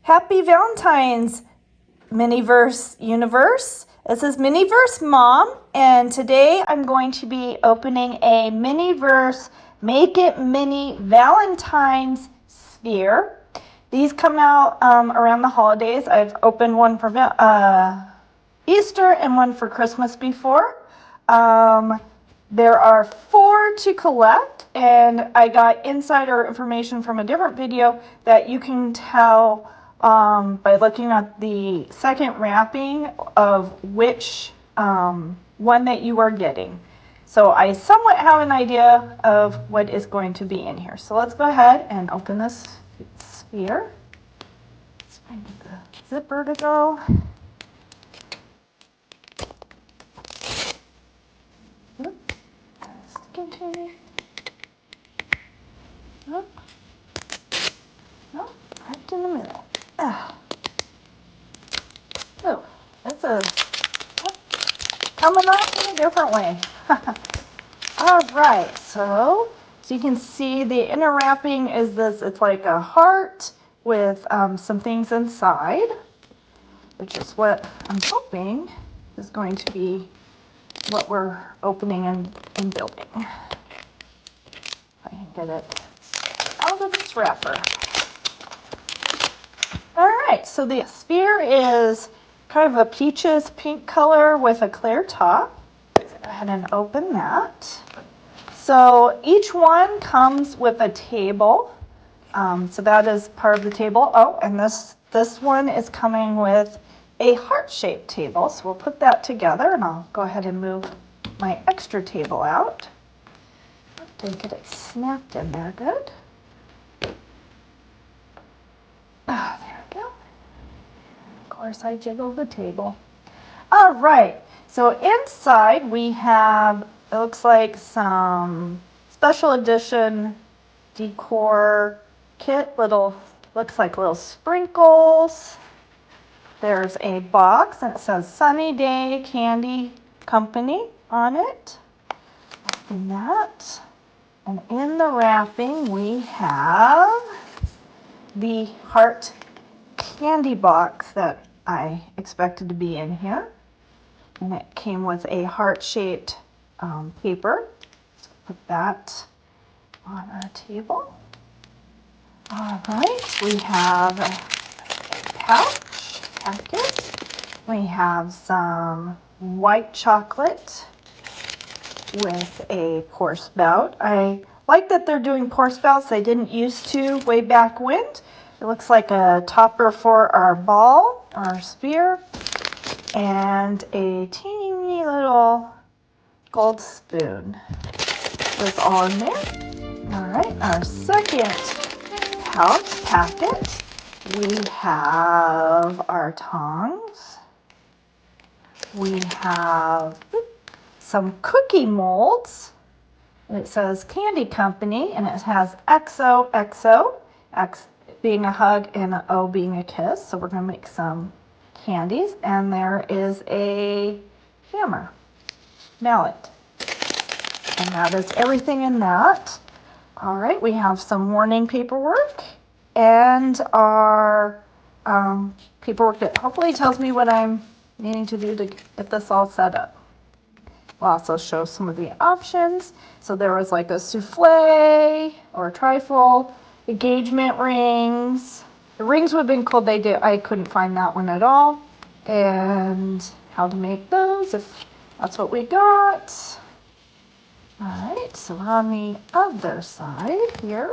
Happy Valentines, Miniverse Universe. This is MiniVerseMom, and today I'm going to be opening a Miniverse Make It Mini Valentine's sphere. These come out around the holidays. I've opened one for Easter and one for Christmas before. There are 4 to collect, and I got insider information from a different video that you can tell by looking at the second wrapping of which one that you are getting. So I somewhat have an idea of what is going to be in here. So let's go ahead and open this sphere. Let's find the zipper to go. Continue. Oh, right in the middle. Oh, this is coming off in a different way. All right, so you can see the inner wrapping is this. It's like a heart with some things inside, which is what I'm hoping is going to be what we're opening and building. If I can get it out of this wrapper. All right, so the sphere is kind of a peaches pink color with a clear top. Go ahead and open that. So each one comes with a table. So that is part of the table. Oh, and this one is coming with a heart-shaped table. So we'll put that together, and I'll go ahead and move my extra table out. Didn't get it snapped in there good. There we go. Of course, I jiggled the table. All right, so inside we have, it looks like some special edition decor kit, looks like little sprinkles. There's a box and it says Sunny Day Candy Company on it. Open that. And in the wrapping we have the heart candy box that I expected to be in here. And it came with a heart-shaped paper. So put that on our table. All right, we have a packet. We have some white chocolate with a pour spout. I like that they're doing pour spouts. They didn't used to way back when. It looks like a topper for our ball, our sphere, and a teeny little gold spoon was all in there. All right, our second pouch packet. We have our tongs. We have some cookie molds. It says Candy Company, and it has XOXO, X being a hug and an O being a kiss. So we're going to make some candies. And there is a hammer, mallet. And that is everything in that. All right, we have some warning paperwork and our paperwork that hopefully tells me what I'm needing to do to get this all set up. We'll also show some of the options. So there was like a souffle or a trifle, engagement rings. The rings would have been cool. I couldn't find that one at all. And how to make those if that's what we got. All right, so on the other side here.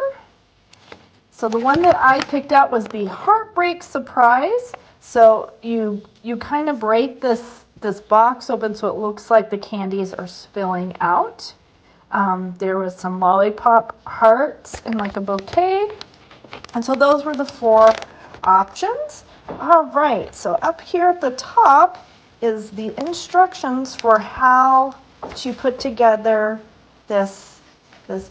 So the one that I picked out was the Heartbreak Surprise. So you kind of break this box open so it looks like the candies are spilling out. There was some lollipop hearts in like a bouquet. And so those were the 4 options. All right, so up here at the top is the instructions for how to put together this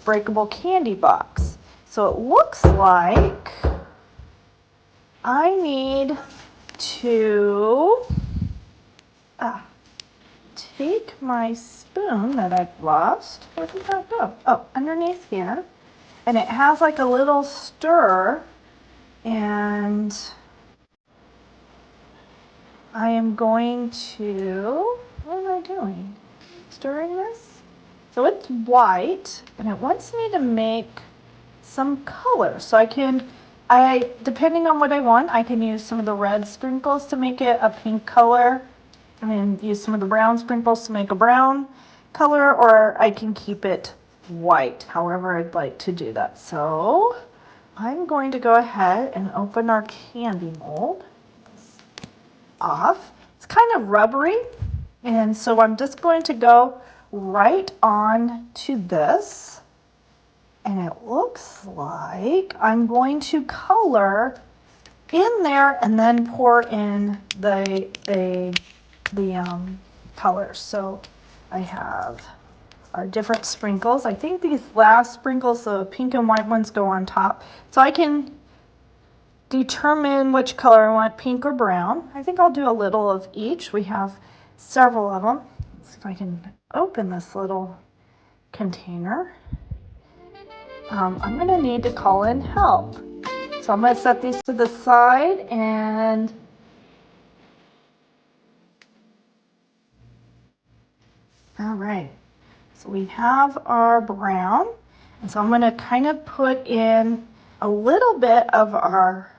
breakable candy box. So it looks like I need to take my spoon that I've lost. Where did that go? Oh, underneath here. And it has like a little stir, and I am going to, what am I doing? Stirring this? So it's white, and it wants me to make some color. So depending on what I want, I can use some of the red sprinkles to make it a pink color, and then use some of the brown sprinkles to make a brown color, or I can keep it white, however I'd like to do that. So I'm going to go ahead and open our candy mold off. It's kind of rubbery, and so I'm just going to go right on to this, and it looks like I'm going to color in there and then pour in the colors. So I have our different sprinkles. I think these last sprinkles, the pink and white ones, go on top, so I can determine which color I want, pink or brown. I think I'll do a little of each. We have several of them. Let's see if I can open this little container. I'm going to need to call in help. So I'm going to set these to the side, and all right. So we have our brown, and so I'm going to kind of put in a little bit of our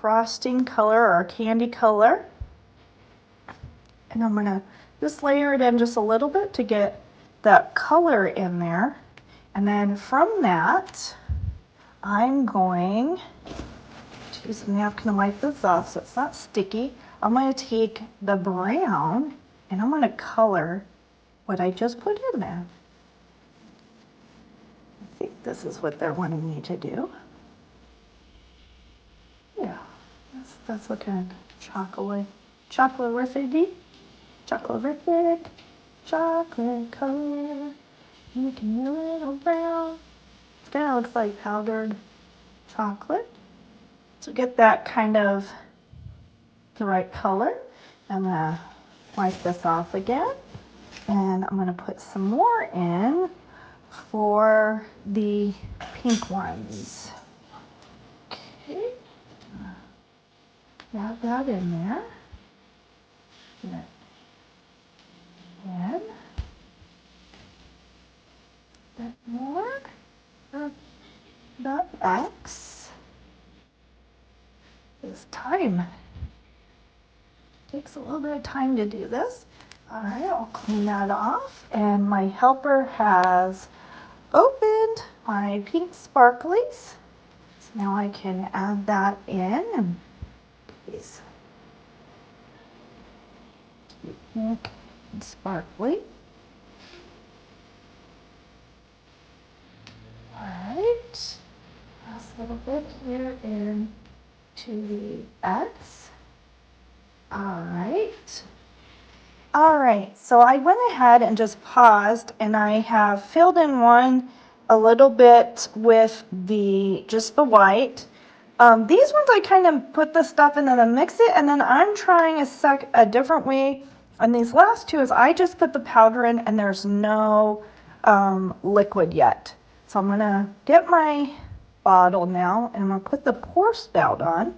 frosting color, or our candy color, and I'm going to just layer it in just a little bit to get that color in there. And then from that, I'm going to use a napkin to wipe this off so it's not sticky. I'm going to take the brown and I'm going to color what I just put in there. I think this is what they're wanting me to do. Yeah, that's looking chocolate chocolate-rific, chocolate color. Making a little brown. It kind of looks like powdered chocolate. So get that kind of the right color. I'm gonna wipe this off again, and I'm gonna put some more in for the pink ones. Okay, add that in there. And a bit more of the X. This time. Takes a little bit of time to do this. All right, I'll clean that off. And my helper has opened my pink sparklies. So now I can add that in. And these pink and sparkly. Alright, last little bit here into the X. Alright, so I went ahead and just paused, and I have filled in one a little bit with just the white. These ones I kind of put the stuff in and then mix it, and then I'm trying a different way. And these last two is I just put the powder in and there's no liquid yet. So I'm gonna get my bottle now, and I'm gonna put the pour spout on,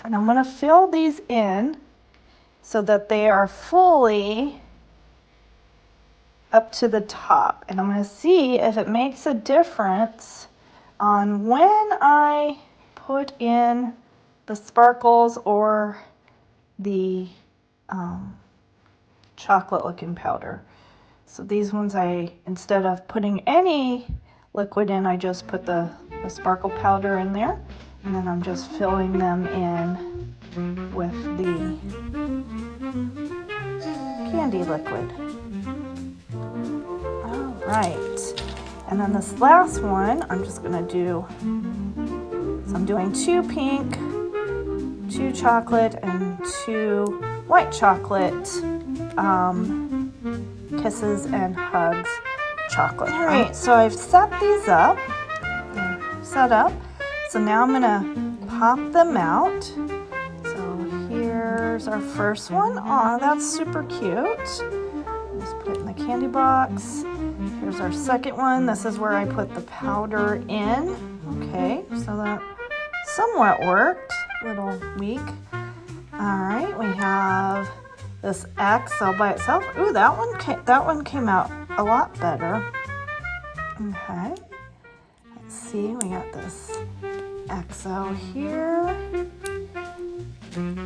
and I'm gonna fill these in so that they are fully up to the top. And I'm gonna see if it makes a difference on when I put in the sparkles or the chocolate looking powder. So these ones, instead of putting any liquid in, I just put the sparkle powder in there, and then I'm just filling them in with the candy liquid. All right, and then this last one I'm just gonna do, so I'm doing 2 pink, 2 chocolate, and 2 white chocolate kisses and hugs chocolate. All right, so I've set these up, so now I'm gonna pop them out. So here's our first one. Aw, that's super cute. Just put it in the candy box. Here's our second one. This is where I put the powder in. Okay, so that somewhat worked. A little weak. All right, we have this X all by itself. Ooh, that one came out a lot better. Okay, let's see, we got this XO here.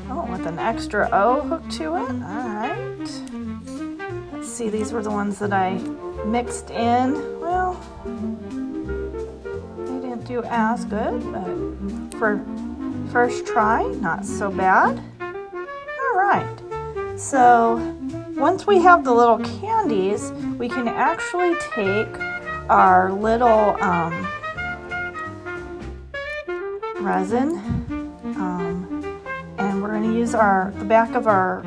Oh, with an extra O hooked to it. All right. Let's see, these were the ones that I mixed in. Well, they didn't do as good, but for first try, not so bad. All right. So once we have the little candies, we can actually take our little resin, and we're going to use the back of our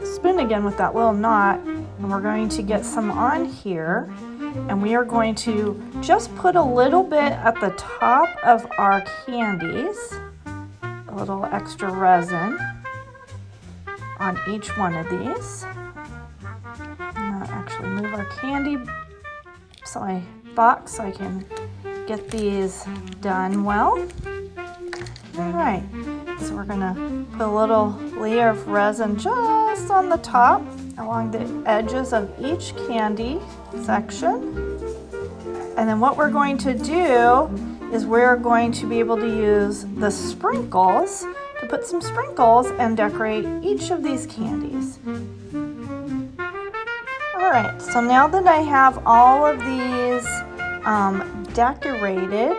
spoon again with that little knot, and we're going to get some on here, and we are going to just put a little bit at the top of our candies, a little extra resin on each one of these. I'm going to actually move our candy box so I can get these done well. All right, so we're gonna put a little layer of resin just on the top along the edges of each candy section. And then what we're going to do is we're going to be able to use the sprinkles to put some sprinkles and decorate each of these candies. All right, so now that I have all of these decorated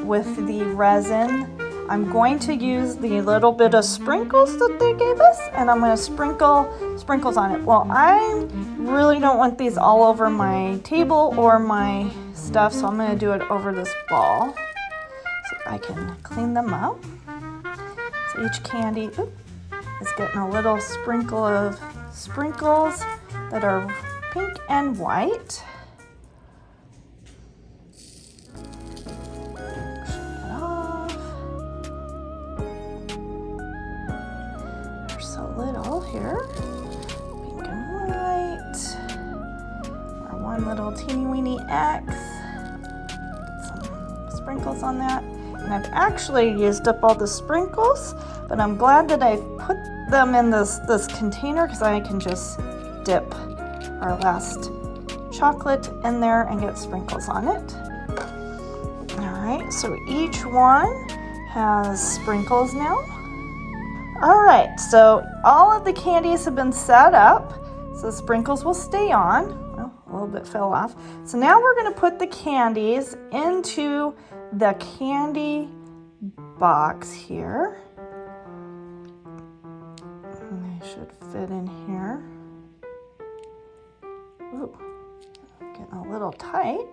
with the resin, I'm going to use the little bit of sprinkles that they gave us, and I'm going to sprinkle sprinkles on it. Well, I really don't want these all over my table or my stuff, so I'm going to do it over this ball so I can clean them up. So each candy is getting a little sprinkle of sprinkles that are pink and white. Little here, pink and white, our one little teeny weeny X, some sprinkles on that, and I've actually used up all the sprinkles, but I'm glad that I put them in this container because I can just dip our last chocolate in there and get sprinkles on it. All right, so each one has sprinkles now. All right, so all of the candies have been set up, so the sprinkles will stay on. Well, a little bit fell off. So now we're going to put the candies into the candy box here. And they should fit in here. Ooh, getting a little tight.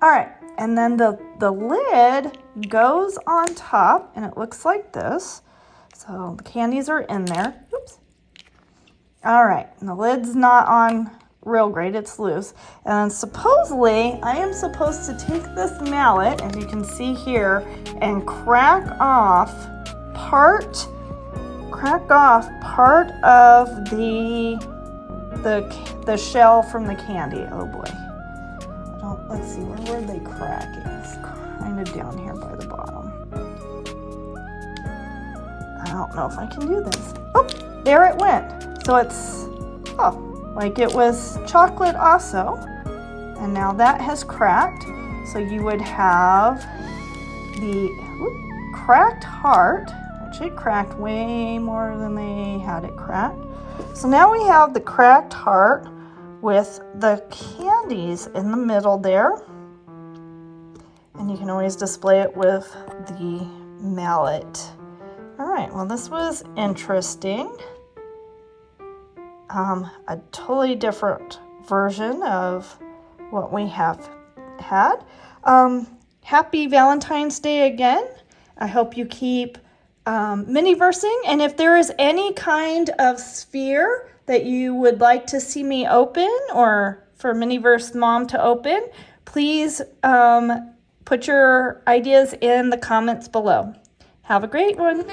All right, and then the lid goes on top, and it looks like this. So the candies are in there. Oops. All right, and the lid's not on real great, it's loose. And then supposedly, I am supposed to take this mallet, as you can see here, and crack off part of the shell from the candy. Oh boy. Let's see, where were they cracking? It's kind of down here by the bottom. I don't know if I can do this. Oh, there it went. So it's, like it was chocolate also. And now that has cracked. So you would have the cracked heart, which it cracked way more than they had it cracked. So now we have the cracked heart with the candies in the middle there. And you can always display it with the mallet. All right, well, this was interesting. A totally different version of what we have had. Happy Valentine's Day again. I hope you keep mini-versing, and if there is any kind of sphere that you would like to see me open or for MiniVerseMom to open, please put your ideas in the comments below. Have a great one.